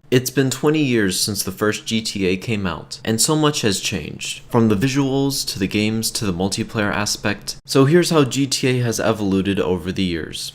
It's been 20 years since the first GTA came out, and so much has changed, from the visuals, to the games, to the multiplayer aspect. So here's how GTA has evolved over the years.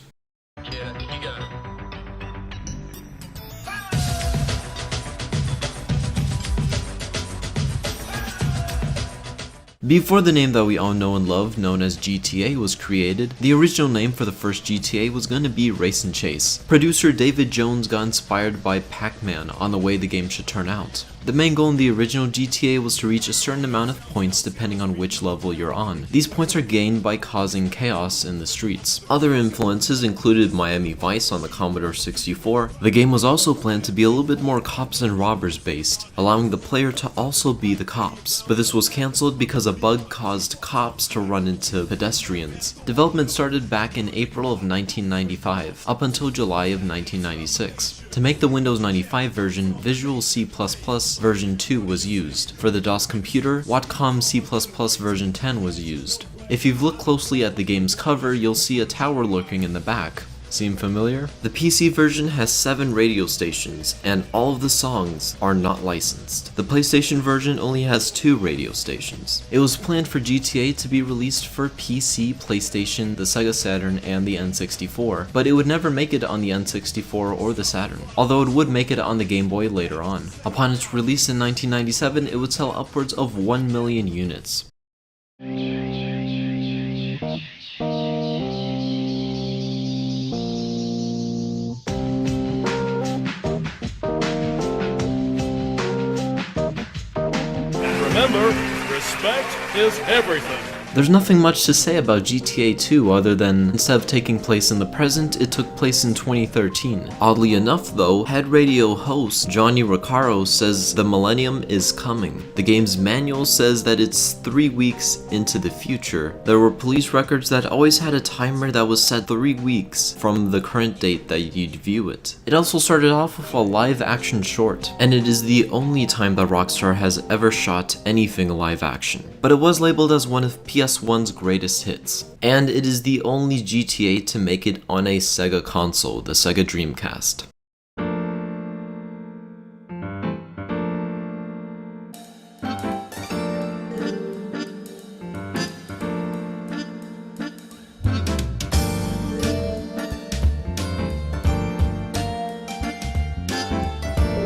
Before the name that we all know and love, known as GTA, was created, the original name for the first GTA was going to be Race and Chase. Producer David Jones got inspired by Pac-Man on the way the game should turn out. The main goal in the original GTA was to reach a certain amount of points depending on which level you're on. These points are gained by causing chaos in the streets. Other influences included Miami Vice on the Commodore 64. The game was also planned to be a little bit more cops and robbers based, allowing the player to also be the cops. But this was cancelled because a bug caused cops to run into pedestrians. Development started back in April of 1995, up until July of 1996. To make the Windows 95 version, Visual C++ version 2 was used. For the DOS computer, Whatcom C++ version 10 was used. If you've looked closely at the game's cover, you'll see a tower lurking in the back. Seem familiar? The PC version has 7 radio stations, and all of the songs are not licensed. The PlayStation version only has 2 radio stations. It was planned for GTA to be released for PC, PlayStation, the Sega Saturn, and the N64, but it would never make it on the N64 or the Saturn, although it would make it on the Game Boy later on. Upon its release in 1997, it would sell upwards of 1 million units. Remember, respect is everything. There's nothing much to say about GTA 2 other than instead of taking place in the present, it took place in 2013. Oddly enough though, head radio host Johnny Recaro says the millennium is coming. The game's manual says that it's 3 weeks into the future. There were police records that always had a timer that was set 3 weeks from the current date that you'd view it. It also started off with a live action short, and it is the only time that Rockstar has ever shot anything live action. But it was labeled as one of PS1's greatest hits, and it is the only GTA to make it on a Sega console, the Sega Dreamcast.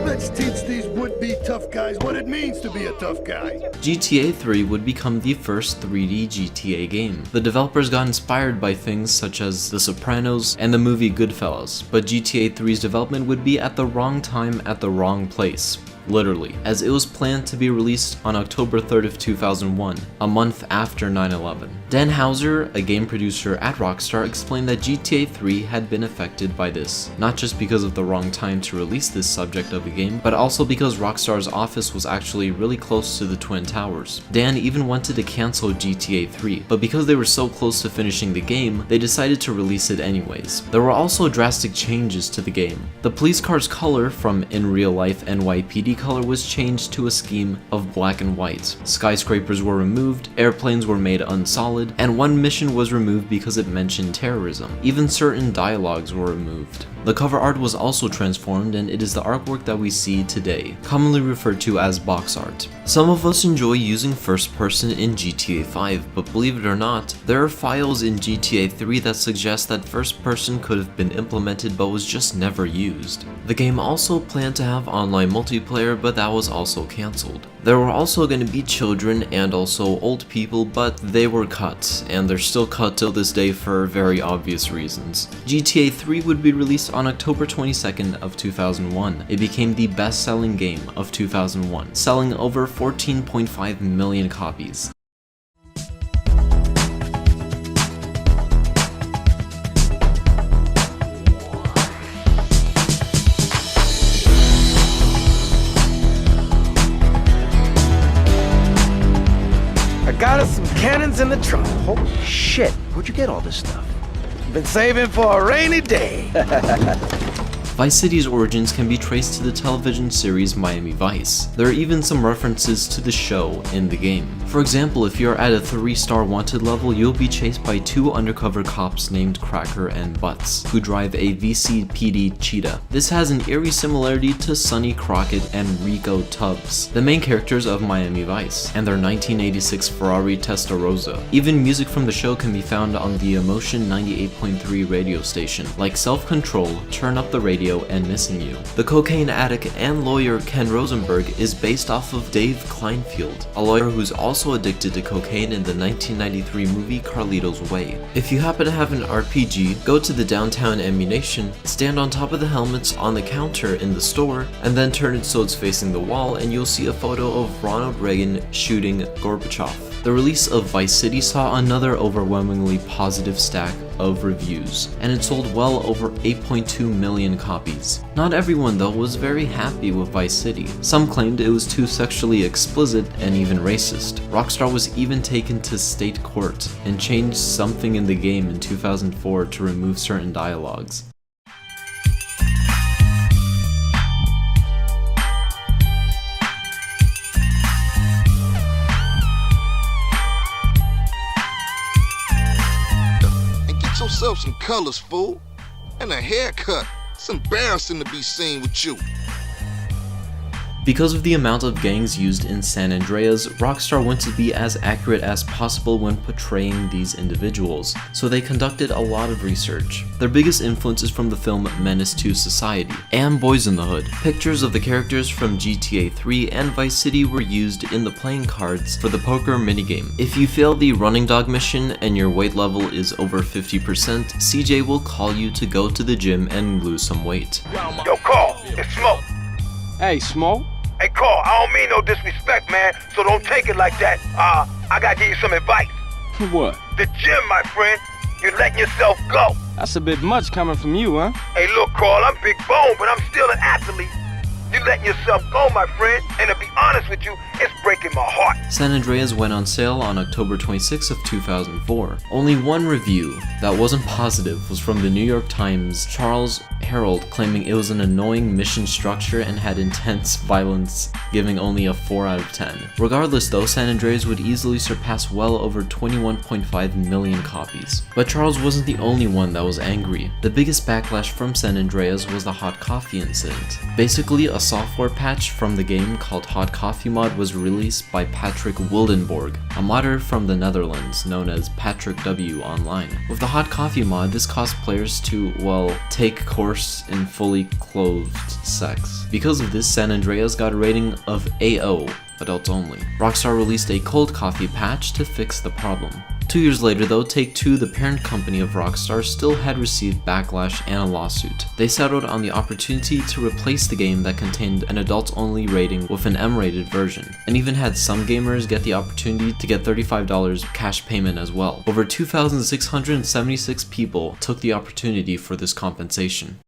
Let's teach these would-be tough guys what it means to be a tough guy. GTA 3 would become the first 3D GTA game. The developers got inspired by things such as The Sopranos and the movie Goodfellas, but GTA 3's development would be at the wrong time at the wrong place. Literally, as it was planned to be released on October 3rd of 2001, a month after 9/11. Dan Houser, a game producer at Rockstar, explained that GTA 3 had been affected by this, not just because of the wrong time to release this subject of the game, but also because Rockstar's office was actually really close to the Twin Towers. Dan even wanted to cancel GTA 3, but because they were so close to finishing the game, they decided to release it anyways. There were also drastic changes to the game. The police car's color from in real life NYPD color was changed to a scheme of black and white. Skyscrapers were removed, airplanes were made unsolid, and one mission was removed because it mentioned terrorism. Even certain dialogues were removed. The cover art was also transformed, and it is the artwork that we see today, commonly referred to as box art. Some of us enjoy using first person in GTA 5, but believe it or not, there are files in GTA 3 that suggest that first person could have been implemented but was just never used. The game also planned to have online multiplayer, but that was also cancelled. There were also going to be children and also old people, but they were cut, and they're still cut till this day for very obvious reasons. GTA 3 would be released on October 22nd of 2001. It became the best-selling game of 2001, selling over 14.5 million copies. I got us some cannons in the trunk. Holy shit, where'd you get all this stuff? Been saving for a rainy day. Vice City's origins can be traced to the television series Miami Vice. There are even some references to the show in the game. For example, if you're at a 3-star wanted level, you'll be chased by 2 undercover cops named Cracker and Butts, who drive a VCPD Cheetah. This has an eerie similarity to Sonny Crockett and Rico Tubbs, the main characters of Miami Vice, and their 1986 Ferrari Testarossa. Even music from the show can be found on the Emotion 98.3 radio station, like Self-Control, Turn Up the Radio, and Missing You. The cocaine addict and lawyer Ken Rosenberg is based off of Dave Kleinfeld, a lawyer who's also addicted to cocaine in the 1993 movie Carlito's Way. If you happen to have an RPG, go to the downtown ammunition, stand on top of the helmets on the counter in the store, and then turn it so it's facing the wall and you'll see a photo of Ronald Reagan shooting Gorbachev. The release of Vice City saw another overwhelmingly positive stack of reviews, and it sold well over 8.2 million copies. Not everyone though was very happy with Vice City. Some claimed it was too sexually explicit and even racist. Rockstar was even taken to state court and changed something in the game in 2004 to remove certain dialogues. Yourself some colors, fool, and a haircut. It's embarrassing to be seen with you. Because of the amount of gangs used in San Andreas, Rockstar wanted to be as accurate as possible when portraying these individuals, so they conducted a lot of research. Their biggest influence is from the film Menace to Society and Boys in the Hood. Pictures of the characters from GTA 3 and Vice City were used in the playing cards for the poker minigame. If you fail the running dog mission and your weight level is over 50%, CJ will call you to go to the gym and lose some weight. Yo, Carl, it's Smoke. Hey, Smoke. Hey, Carl, I don't mean no disrespect, man, so don't take it like that. I gotta give you some advice. What? The gym, my friend. You're letting yourself go. That's a bit much coming from you, huh? Hey, look, Carl, I'm big bone, but I'm still an athlete. You're letting yourself go, my friend, and to be honest with you, it's breaking my heart. San Andreas went on sale on October 26 of 2004. Only one review that wasn't positive was from the New York Times' Charles Herald, claiming it was an annoying mission structure and had intense violence, giving only a 4 out of 10. Regardless though, San Andreas would easily surpass well over 21.5 million copies. But Charles wasn't the only one that was angry. The biggest backlash from San Andreas was the hot coffee incident. Basically, a software patch from the game called Hot Coffee Mod was released by Patrick Wildenborg, a modder from the Netherlands known as Patrick W online. With the Hot Coffee Mod, this caused players to, well, take course in fully clothed sex. Because of this, San Andreas got a rating of AO, adults only. Rockstar released a cold coffee patch to fix the problem. 2 years later though, Take-Two, the parent company of Rockstar, still had received backlash and a lawsuit. They settled on the opportunity to replace the game that contained an adults-only rating with an M-rated version, and even had some gamers get the opportunity to get $35 cash payment as well. Over 2,676 people took the opportunity for this compensation.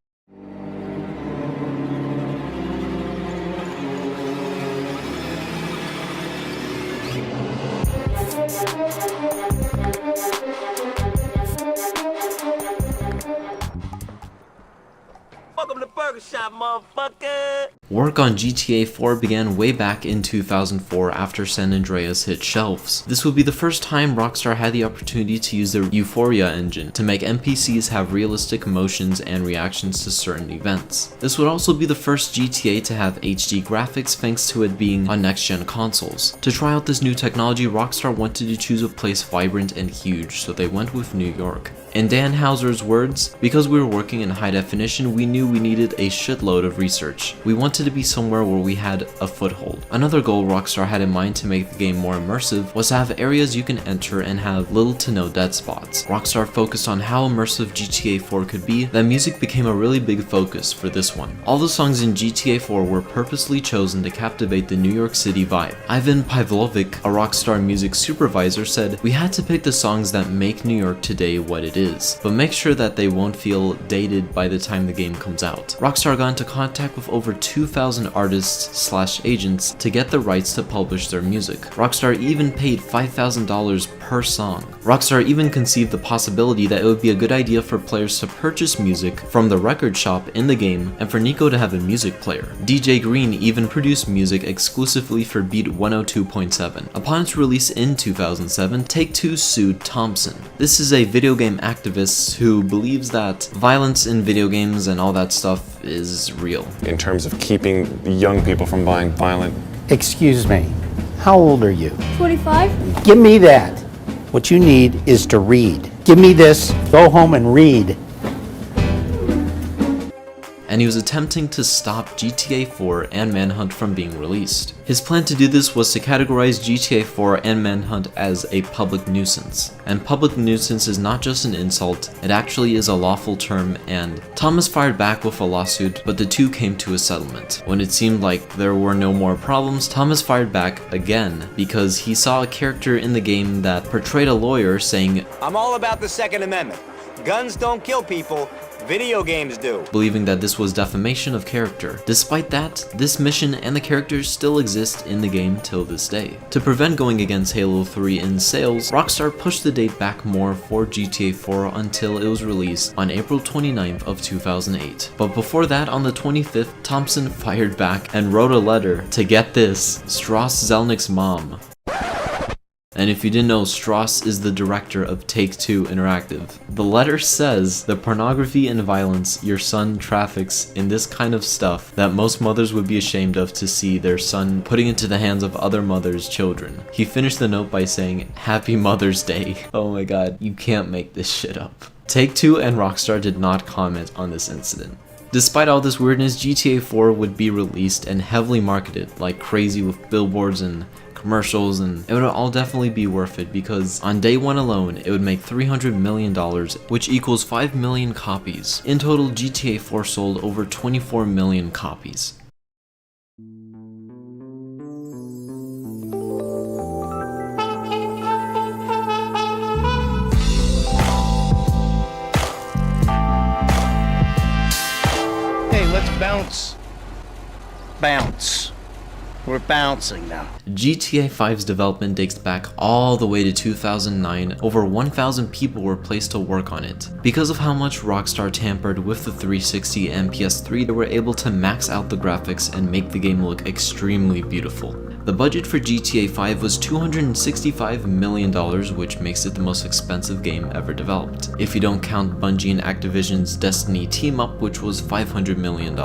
Welcome to Burger Shop, motherfucker. Work on GTA 4 began way back in 2004 after San Andreas hit shelves. This would be the first time Rockstar had the opportunity to use their Euphoria engine to make NPCs have realistic motions and reactions to certain events. This would also be the first GTA to have HD graphics thanks to it being on next-gen consoles. To try out this new technology, Rockstar wanted to choose a place vibrant and huge, so they went with New York. In Dan Houser's words, because we were working in high definition, we knew we needed a shitload of research. We wanted to be somewhere where we had a foothold. Another goal Rockstar had in mind to make the game more immersive was to have areas you can enter and have little to no dead spots. Rockstar focused on how immersive GTA 4 could be, that music became a really big focus for this one. All the songs in GTA 4 were purposely chosen to captivate the New York City vibe. Ivan Pavlovic, a Rockstar music supervisor, said, "We had to pick the songs that make New York today what it is, but make sure that they won't feel dated by the time the game comes out. Rockstar got into contact with over 2,000 artists/agents to get the rights to publish their music. Rockstar even paid $5,000 per song. Rockstar even conceived the possibility that it would be a good idea for players to purchase music from the record shop in the game and for Nico to have a music player. DJ Green even produced music exclusively for Beat 102.7. Upon its release in 2007, Take-Two sued Thompson. This is a video game activist who believes that violence in video games and all that stuff is real. In terms of keeping young people from buying violent. Excuse me, how old are you? 25. Give me that. What you need is to read. Give me this, go home and read. And he was attempting to stop GTA 4 and Manhunt from being released. His plan to do this was to categorize GTA 4 and Manhunt as a public nuisance. And public nuisance is not just an insult, it actually is a lawful term, and Thomas fired back with a lawsuit, but the two came to a settlement. When it seemed like there were no more problems, Thomas fired back again because he saw a character in the game that portrayed a lawyer saying, I'm all about the Second Amendment. Guns don't kill people, video games do. Believing that this was defamation of character. Despite that, this mission and the characters still exist in the game till this day. To prevent going against Halo 3 in sales, Rockstar pushed the date back more for GTA 4 until it was released on April 29th of 2008. But before that, on the 25th, Thompson fired back and wrote a letter to, get this, Strauss Zelnick's mom. And if you didn't know, Strauss is the director of Take-Two Interactive. The letter says, the pornography and violence your son traffics in this kind of stuff that most mothers would be ashamed of to see their son putting into the hands of other mothers' children. He finished the note by saying, Happy Mother's Day. Oh my god, you can't make this shit up. Take-Two and Rockstar did not comment on this incident. Despite all this weirdness, GTA 4 would be released and heavily marketed like crazy with billboards and commercials, and it would all definitely be worth it because on day one alone it would make $300 million, which equals 5 million copies. In total, GTA 4 sold over 24 million copies. Hey, let's bounce. Bounce. We're bouncing now. GTA 5's development dates back all the way to 2009. Over 1,000 people were placed to work on it. Because of how much Rockstar tampered with the 360 and PS3, they were able to max out the graphics and make the game look extremely beautiful. The budget for GTA 5 was $265 million, which makes it the most expensive game ever developed, if you don't count Bungie and Activision's Destiny team-up, which was $500 million.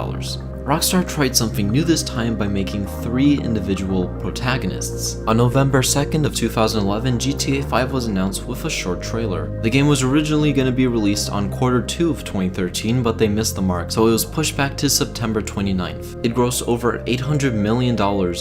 Rockstar tried something new this time by making 3 individual protagonists. On November 2nd of 2011, GTA 5 was announced with a short trailer. The game was originally going to be released on Q2 of 2013, but they missed the mark, so it was pushed back to September 29th. It grossed over $800 million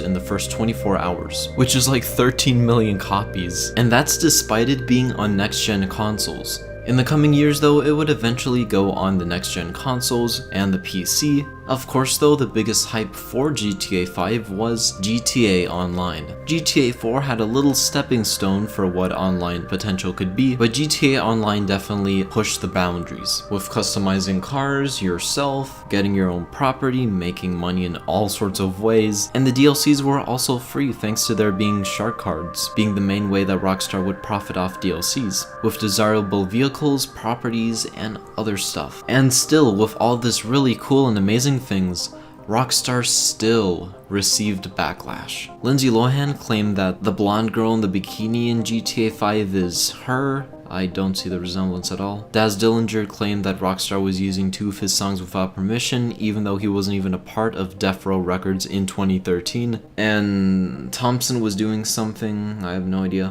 in the first 24 hours, which is like 13 million copies, and that's despite it being on next-gen consoles. In the coming years though, it would eventually go on the next-gen consoles and the PC. Of course though, the biggest hype for GTA 5 was GTA Online. GTA 4 had a little stepping stone for what online potential could be, but GTA Online definitely pushed the boundaries, with customizing cars yourself, getting your own property, making money in all sorts of ways, and the DLCs were also free thanks to there being shark cards, being the main way that Rockstar would profit off DLCs, with desirable vehicles, properties, and other stuff. And still, with all this really cool and amazing things, Rockstar still received backlash. Lindsay Lohan claimed that the blonde girl in the bikini in GTA 5 is her. I don't see the resemblance at all. Daz Dillinger claimed that Rockstar was using 2 of his songs without permission, even though he wasn't even a part of Death Row Records in 2013. And Thompson was doing something, I have no idea.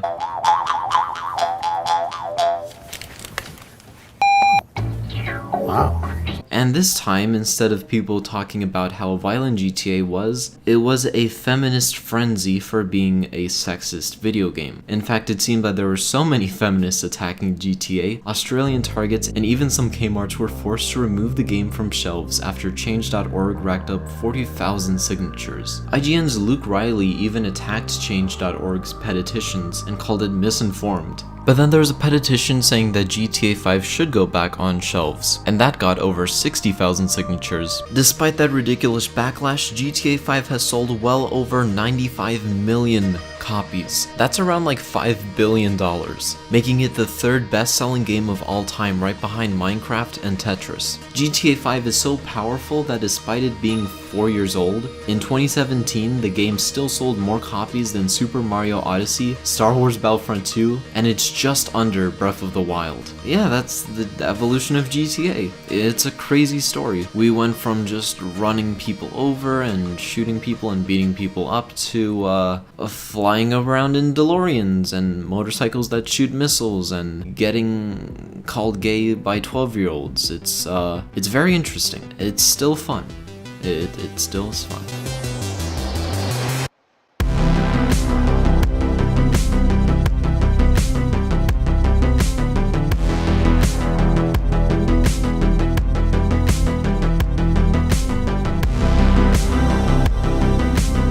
Wow. And this time, instead of people talking about how violent GTA was, it was a feminist frenzy for being a sexist video game. In fact, it seemed that there were so many feminists attacking GTA, Australian Targets, and even some Kmarts were forced to remove the game from shelves after Change.org racked up 40,000 signatures. IGN's Luke Riley even attacked Change.org's petitions and called it misinformed. But then there was a petition saying that GTA 5 should go back on shelves, and that got over 60,000 signatures. Despite that ridiculous backlash, GTA 5 has sold well over 95 million copies. That's around like $5 billion, making it the third best-selling game of all time, right behind Minecraft and Tetris. GTA 5 is so powerful that despite it being 4 years old, in 2017 the game still sold more copies than Super Mario Odyssey, Star Wars Battlefront 2, and it's just under Breath of the Wild. Yeah, that's the evolution of GTA. It's a crazy story. We went from just running people over and shooting people and beating people up to flying around in DeLoreans and motorcycles that shoot missiles and getting called gay by 12-year-olds. It's very interesting. It's still fun. It still is fun.